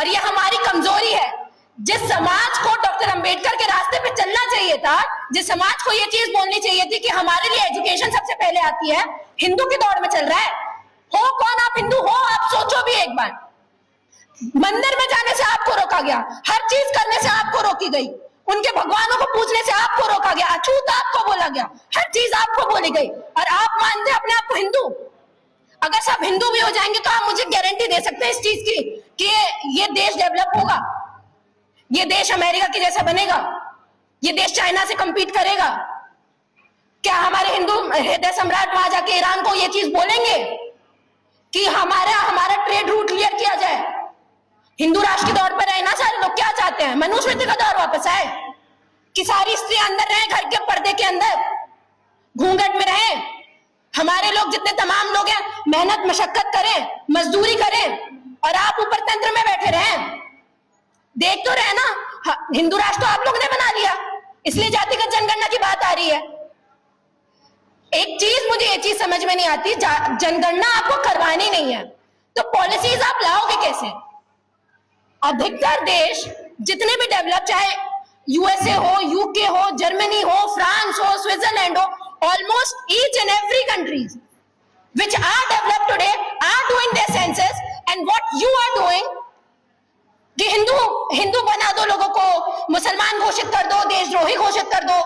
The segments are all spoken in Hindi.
और ये हमारी कमजोरी है। जिस समाज को डॉक्टर अंबेडकर के रास्ते पे चलना चाहिए था, जिस समाज को ये चीज बोलनी चाहिए थी कि हमारे लिए एजुकेशन सबसे पहले आती है, हिंदू की दौड़ में चल रहा है। हो कौन आप हिंदू हो, आप सोचो भी एक बार। मंदिर में जाने से आपको रोका गया, हर चीज करने से आपको रोकी गई, उनके भगवानों को पूजने से आपको रोका गया, अछूत आपको बोला गया, हर चीज आपको बोली गई, और आप मानते हैं अपने आप को हिंदू। अगर सब हिंदू भी हो जाएंगे तो आप मुझे गारंटी दे सकते हैं इस चीज की कि ये देश डेवलप होगा, ये देश अमेरिका के जैसा बनेगा, ये देश चाइना से कंपीट करेगा? क्या हमारे हिंदू हृदय सम्राट वहां जाके ईरान को ये चीज बोलेंगे कि हमारा ट्रेड रूट क्लियर किया जाए? हिंदू राष्ट्र की दौड़ पर रहे ना सारे लोग। क्या चाहते हैं? मनुस्मृति का दौर वापस आए कि सारी स्त्रियां अंदर रहे, घर के पर्दे के अंदर घूंघट में रहे। हमारे लोग जितने तमाम लोग हैं मेहनत मशक्कत करें, मजदूरी करें, और आप ऊपर तंत्र में बैठे रहें। देख तो रहे ना, हिंदू राष्ट्र तो आप लोग ने बना लिया, इसलिए जातिगत जनगणना की बात आ रही है। एक चीज मुझे ये चीज समझ में नहीं आती, जनगणना आपको करवानी नहीं है तो पॉलिसीज आप लाओगे कैसे? अधिकतर देश जितने भी डेवलप, चाहे यूएसए हो, यूके हो, जर्मनी हो, फ्रांस हो, स्विट्जरलैंड हो, almost each and every countries which are developed today are doing their census, and what you are doing कि हिंदू बना दो लोगों को, मुसलमान घोषित कर दो, देशद्रोही घोषित कर दो।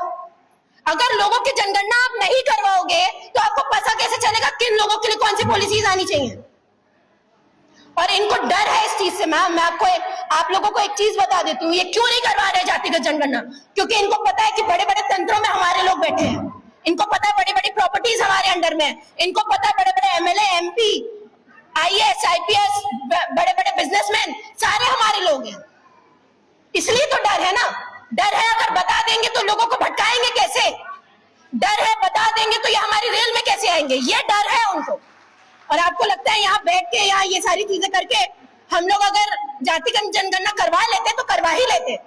अगर लोगों की जनगणना आप नहीं करवाओगे तो आपको पता कैसे चलेगा किन लोगों के लिए कौन सी पॉलिसीज आनी चाहिए? और इनको डर है इस चीज से। मैं आपको आप लोगों को एक चीज बता देती हूँ, ये क्यों नहीं करवा रहे जातिगत जनगणना? क्योंकि इनको पता है कि बड़े बड़े तंत्रों में हमारे लोग बैठे हैं, इनको पता है बड़ी बड़ी प्रॉपर्टीज हमारे अंडर में, इनको पता है बड़े बड़े एमएलए, एमपी, आईएएस, आईपीएस, बड़े बड़े बिजनेसमैन सारे हमारे लोग हैं। इसलिए तो डर है ना। डर है, अगर बता देंगे तो लोगों को भटकाएंगे कैसे? डर है, बता देंगे तो ये हमारी रेल में कैसे आएंगे? ये डर है उनको। और आपको लगता है यहाँ बैठ के, यहाँ ये सारी चीजें करके हम लोग अगर जातिगत जनगणना करवा लेते तो करवा ही लेते।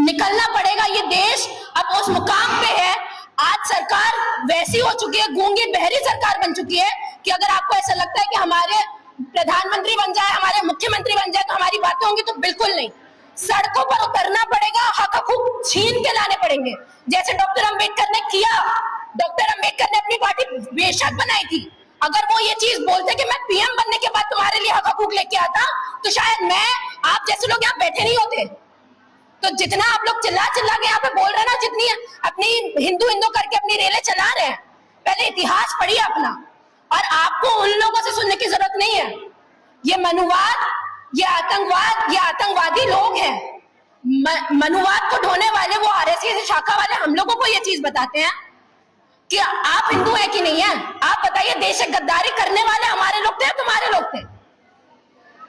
निकलना पड़ेगा। ये देश अब उस मुकाम पे है, आज सरकार वैसी हो चुकी है, गूंगी बहरी सरकार बन चुकी है कि अगर आपको ऐसा लगता है कि हमारे प्रधानमंत्री बन जाए, हमारे मुख्यमंत्री बन जाए तो हमारी बातें होंगी, तो बिल्कुल नहीं। सड़कों पर उतरना पड़ेगा, हक हकूक छीन के लाने पड़ेंगे, जैसे डॉक्टर अंबेडकर ने किया। डॉक्टर अंबेडकर ने अपनी पार्टी बेशक बनाई थी। अगर वो ये चीज बोलते कि मैं पीएम बनने के बाद तुम्हारे लिए हक हकूक लेके आता, तो शायद मैं, आप जैसे लोग यहाँ बैठे नहीं होते। तो जितना आप लोग चिल्ला के यहाँ पे बोल रहे हैं ना, जितनी अपनी हिंदू करके अपनी रेलें चला रहे हैं, पहले इतिहास पढ़िए अपना। और आपको उन लोगों से सुनने की जरूरत नहीं है। ये मनुवाद, ये आतंकवाद, ये आतंकवादी लोग हैं। मनुवाद को ढोने वाले वो आरएसएस शाखा वाले हम लोगों को ये चीज बताते हैं कि आप हिंदू है कि नहीं है। आप बताइए, देश से गद्दारी करने वाले हमारे लोग थे, तुम्हारे लोग थे?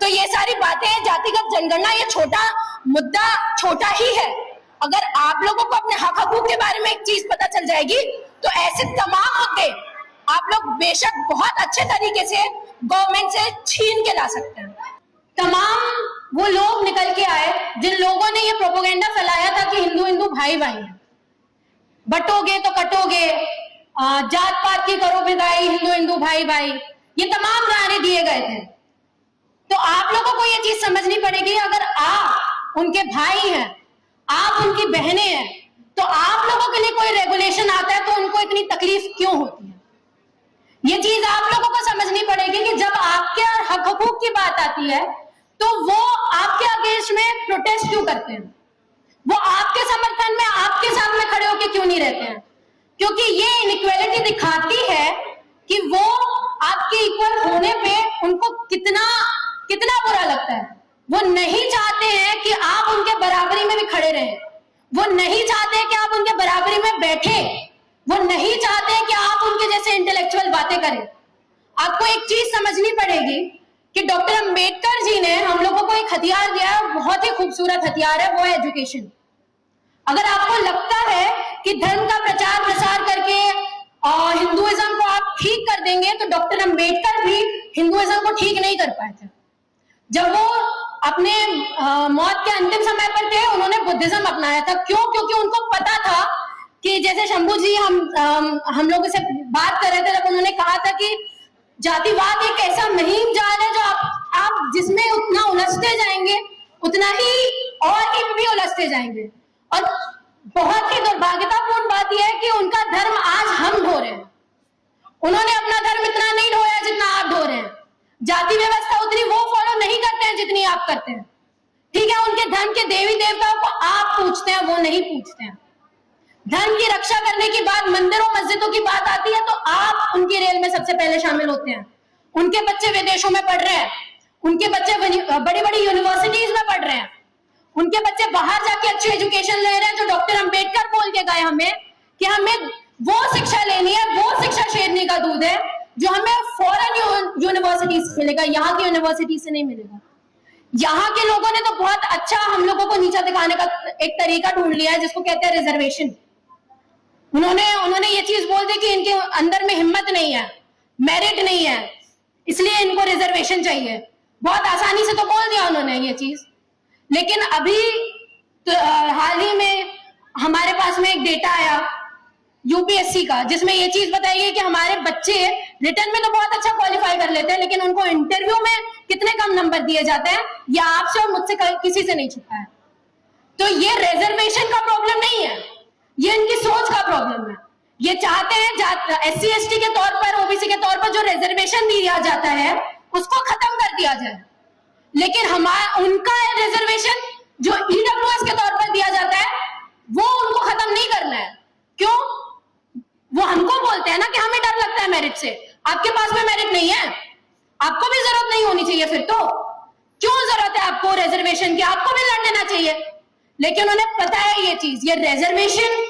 तो ये सारी बातें, जातिगत जनगणना, ये छोटा मुद्दा, छोटा ही है। अगर आप लोगों को अपने हक हकूक के बारे में एक चीज पता चल जाएगी तो ऐसे तमाम मुद्दे आप लोग बेशक बहुत अच्छे तरीके से गवर्नमेंट से छीन के ला सकते हैं। तमाम वो लोग निकल के आए जिन लोगों ने ये प्रोपेगेंडा फैलाया था कि हिंदू हिंदू भाई भाई हैं, बटोगे तो कटोगे, जात पात की करो विदाई, हिंदू हिंदू भाई भाई, ये तमाम नारे दिए गए थे। तो आप लोगों को ये चीज समझनी पड़ेगी, अगर आप उनके भाई हैं, आप उनकी बहनें हैं, तो आप लोगों के लिए कोई रेगुलेशन आता है तो उनको इतनी तकलीफ क्यों होती है? ये चीज आप लोगों को समझनी पड़ेगी कि जब आपके हक हकूक की बात आती है तो वो आपके अगेंस्ट में प्रोटेस्ट क्यों करते हैं? वो आपके समर्थन में, आपके साथ में खड़े होकर क्यों नहीं रहते हैं? क्योंकि ये इनइक्वालिटी दिखाती है कि वो आपके इक्वल होने पे उनको कितना बुरा लगता है। वो नहीं चाहते हैं कि आप उनके बराबरी में भी खड़े रहें, वो नहीं चाहते कि आप उनके बराबरी में बैठे, वो नहीं चाहते कि आप उनके जैसे इंटेलेक्चुअल बातें करें। आपको एक चीज समझनी पड़ेगी कि डॉक्टर अंबेडकर जी ने हम लोगों को एक हथियार दिया है, बहुत ही खूबसूरत हथियार है, वो है एजुकेशन। अगर आपको लगता है कि धर्म का प्रचार प्रसार करके हिंदुइज्म को आप ठीक कर देंगे, तो डॉक्टर अंबेडकर भी हिंदुइज्म को ठीक नहीं कर पाए थे। जब वो अपने मौत के अंतिम समय पर थे, उन्होंने बुद्धिज्म अपनाया था। क्यों? क्योंकि उनको पता था कि जैसे शंभू जी हम लोगों से बात कर रहे थे, जब उन्होंने कहा था कि जातिवाद एक ऐसा महीन जाल है जो आप जिसमें उतना उलझते जाएंगे उतना ही और भी उलझते जाएंगे। और बहुत ही दुर्भाग्यतापूर्ण बात यह है कि उनका धर्म आज हम ढो रहे हैं। उन्होंने अपना धर्म इतना नहीं ढोया जितना आप ढो रहे हैं। जाति व्यवस्था उतनी वो फॉलो नहीं करते हैं जितनी आप करते हैं। ठीक है, उनके धर्म के देवी देवताओं को आप पूछते हैं, वो नहीं पूछते हैं। धर्म की रक्षा करने की बात, मंदिरों मस्जिदों की बात आती है तो आप उनकी रेल में सबसे पहले शामिल होते हैं। उनके बच्चे विदेशों में पढ़ रहे हैं, उनके बच्चे बड़ी बड़ी यूनिवर्सिटीज में पढ़ रहे हैं, उनके बच्चे बाहर जाके अच्छी एजुकेशन ले रहे हैं। जो डॉक्टर अंबेडकर बोल के गए हमें कि हमें वो शिक्षा लेनी है, वो शिक्षा शेरनी का दूध है जो हमें फॉरेन यूनिवर्सिटी से मिलेगा, यहाँ की यूनिवर्सिटी से नहीं मिलेगा। यहाँ के लोगों ने तो बहुत अच्छा हम लोगों को नीचा दिखाने का एक तरीका ढूंढ लिया है जिसको कहते हैं रिजर्वेशन। उन्होंने ये चीज बोल दी कि इनके अंदर में हिम्मत नहीं है, मेरिट नहीं है, इसलिए इनको रिजर्वेशन चाहिए। बहुत आसानी से तो बोल दिया उन्होंने ये चीज। लेकिन अभी तो हाल ही में हमारे पास में एक डेटा आया यूपीएससी का जिसमें ये चीज बताई गई कि हमारे बच्चे रिटर्न में तो बहुत अच्छा क्वालिफाई कर लेते हैं लेकिन उनको इंटरव्यू में कितने कम नंबर दिए जाते हैं, या आपसे और मुझसे किसी से नहीं छुपा है। तो ये रिजर्वेशन का प्रॉब्लम नहीं है, ये इनकी सोच का प्रॉब्लम है। ये चाहते हैं SC ST के तौर पर, OBC के तौर पर जो रिजर्वेशन दिया जाता है उसको खत्म कर दिया जाए, लेकिन उनका रिजर्वेशन जो EWS के तौर पर दिया जाता है वो उनको खत्म नहीं करना है। क्यों? वो हमको बोलते हैं ना कि हमें डर लगता है मेरिट से। आपके पास में मेरिट नहीं है, आपको भी जरूरत नहीं होनी चाहिए, फिर तो क्यों जरूरत है आपको रिजर्वेशन की? आपको भी लड़ लेना चाहिए। लेकिन उन्हें पता है ये चीज, ये रिजर्वेशन,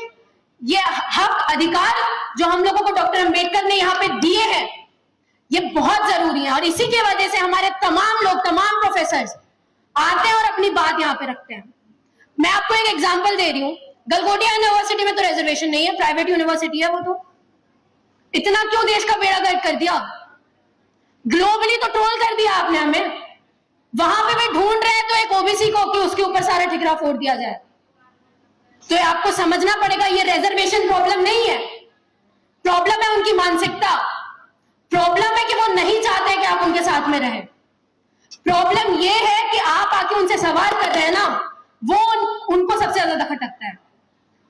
ये हक अधिकार जो हम लोगों को डॉक्टर अंबेडकर ने यहाँ पे दिए हैं ये बहुत जरूरी है। और इसी की वजह से हमारे तमाम लोग, तमाम प्रोफेसर्स आते हैं और अपनी बात यहाँ पे रखते हैं। मैं आपको एक एग्जांपल दे रही हूँ, गलगोटिया यूनिवर्सिटी में तो रिजर्वेशन नहीं है, प्राइवेट यूनिवर्सिटी है वो। तो इतना क्यों देश का बेड़ा गर्क कर दिया? ग्लोबली तो ट्रोल कर दिया आपने हमें। वहां पे भी ढूंढ रहे हैं तो एक ओबीसी को कि उसके ऊपर सारा ठिकरा फोड़ दिया जाए। तो आपको समझना पड़ेगा ये रिजर्वेशन प्रॉब्लम नहीं है, प्रॉब्लम है उनकी मानसिकता। प्रॉब्लम है कि वो नहीं चाहते कि आप उनके साथ में रहें। प्रॉब्लम ये है कि आप आके उनसे सवाल कर रहे हैं ना, वो उनको सबसे ज्यादा खटकता है।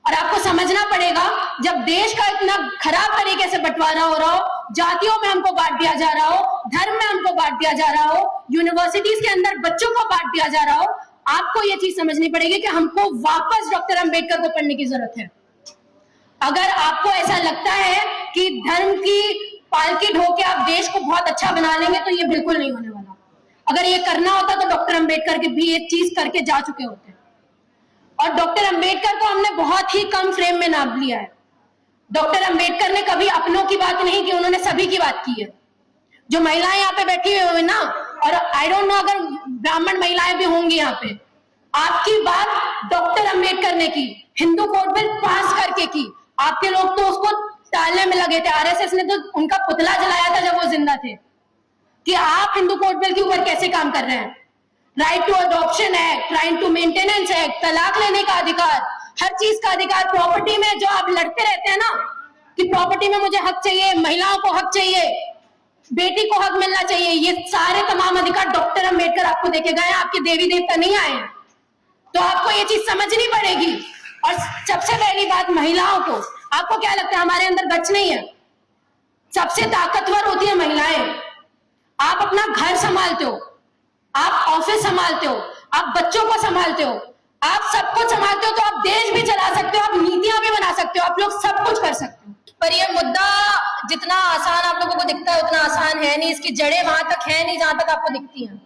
और आपको समझना पड़ेगा, जब देश का इतना खराब तरीके से बंटवारा हो रहा हो, जातियों में हमको बांट दिया जा रहा हो, धर्म में हमको बांट दिया जा रहा हो, यूनिवर्सिटीज के अंदर बच्चों को बांट दिया जा रहा हो, आपको ये चीज समझनी पड़ेगी कि हमको वापस डॉक्टर अंबेडकर को पढ़ने की जरूरत है। अगर आपको ऐसा लगता है कि धर्म की पालकी ढो के आप देश को बहुत अच्छा बना लेंगे तो ये बिल्कुल नहीं होने वाला। अगर ये करना होता तो डॉक्टर अंबेडकर के भी ये चीज करके जा चुके होते। और डॉक्टर अंबेडकर को हमने बहुत ही कम फ्रेम में नाप लिया है। डॉक्टर अंबेडकर ने कभी अपनों की बात नहीं की, उन्होंने सभी की बात की है। जो महिलाएं यहाँ पे बैठी हुई है ना, और आई डोंट नो अगर ब्राह्मण महिलाएं भी होंगी यहाँ पे, आपकी बात डॉक्टर अंबेडकर ने की, हिंदू कोड बिल पास करके की। आपके लोग तो उसको टालने में लगे थे। आरएसएस ने तो उनका पुतला जलाया था जब वो जिंदा थे कि आप हिंदू कोड बिल के ऊपर कैसे काम कर रहे हैं। Right to adoption act, right to maintenance act, तलाक लेने का अधिकार, हर चीज का अधिकार। प्रॉपर्टी में जो आप लड़ते रहते हैं ना कि प्रॉपर्टी में मुझे हक चाहिए, महिलाओं को हक चाहिए, बेटी को हक मिलना चाहिए, ये सारे तमाम अधिकार डॉक्टर अंबेडकर आपको देके गए हैं, आपके देवी देवता नहीं आए हैं। तो आपको ये चीज समझनी पड़ेगी। और सबसे पहली बात, महिलाओं को, आपको क्या लगता है हमारे अंदर गच नहीं है? सबसे ताकतवर होती है महिलाएं। आप अपना घर संभालते हो, आप ऑफिस संभालते हो, आप बच्चों को संभालते हो, आप सब कुछ संभालते हो, तो आप देश भी चला सकते हो, आप नीतियां भी बना सकते हो, आप लोग सब कुछ कर सकते हो। पर ये मुद्दा जितना आसान आप लोगों को दिखता है उतना आसान है नहीं। इसकी जड़ें वहां तक है नहीं जहां तक आपको दिखती हैं।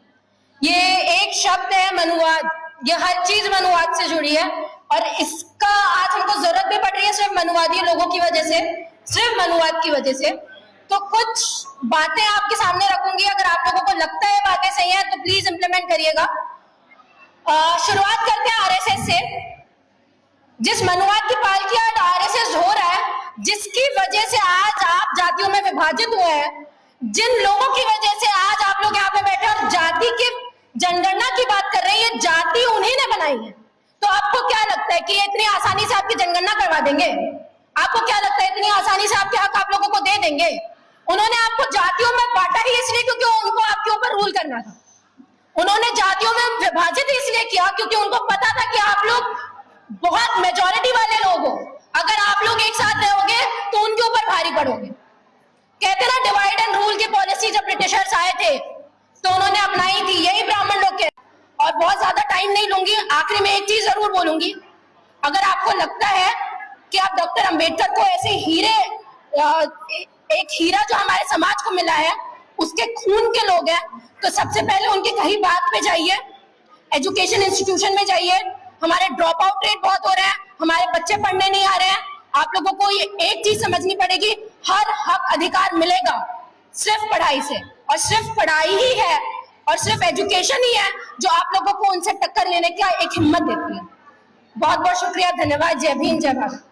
ये एक शब्द है मनुवाद, ये हर चीज मनुवाद से जुड़ी है और इसका आज हमको जरूरत भी पड़ रही है सिर्फ मनुवादी लोगों की वजह से, सिर्फ मनुवाद की वजह से। तो कुछ बातें आपके सामने रखूंगी, अगर आप लोगों को लगता है बातें सही है तो प्लीज इंप्लीमेंट करिएगा। शुरुआत करते हैं आरएसएस से। जिस मनुवाद की पालकी आज आरएसएस हो रहा है, जिसकी वजह से आज आप जातियों में विभाजित हुए हैं, जिन लोगों की वजह से आज आप लोग यहाँ पे बैठे और जाति की जनगणना की बात कर रहे हैं, ये जाति उन्हीं ने बनाई है। तो आपको क्या लगता है कि ये इतनी आसानी से आपकी जनगणना करवा देंगे? आपको क्या लगता है इतनी आसानी से आपके हक आप लोगों को दे देंगे? उन्होंने आपको जातियों में बांटा ही इसलिए क्योंकि उनको आपके ऊपर रूल करना था। उन्होंने जातियों में विभाजित इसलिए इसलिए किया क्योंकि उनको पता था कि आप लोग बहुत मेजॉरिटी वाले लोग हो, अगर आप लोग एक साथ रहोगे तो उनके ऊपर भारी पड़ोगे। कहते ना डिवाइड एंड रूल की पॉलिसी जब ब्रिटिशर्स आए थे तो उन्होंने अपनाई थी, यही ब्राह्मण लोग के। और बहुत ज्यादा टाइम नहीं लूंगी, आखिरी में एक चीज जरूर बोलूंगी, अगर आपको लगता है कि आप डॉक्टर अंबेडकर को ऐसे हीरे, एक हीरा जो हमारे समाज को मिला है उसके खून के लोग हैं, तो सबसे पहले उनकी कही बात पे जाइए, एजुकेशन इंस्टीट्यूशन में जाइए। हमारे ड्रॉप आउट रेट बहुत हो रहे हैं, हमारे बच्चे पढ़ने नहीं आ रहे हैं। आप लोगों को ये एक चीज समझनी पड़ेगी, हर हक अधिकार मिलेगा सिर्फ पढ़ाई से, और सिर्फ पढ़ाई ही है और सिर्फ एजुकेशन ही है जो आप लोगों को उनसे टक्कर लेने का एक हिम्मत देती है। बहुत बहुत शुक्रिया, धन्यवाद। जय भीम, जय भारत।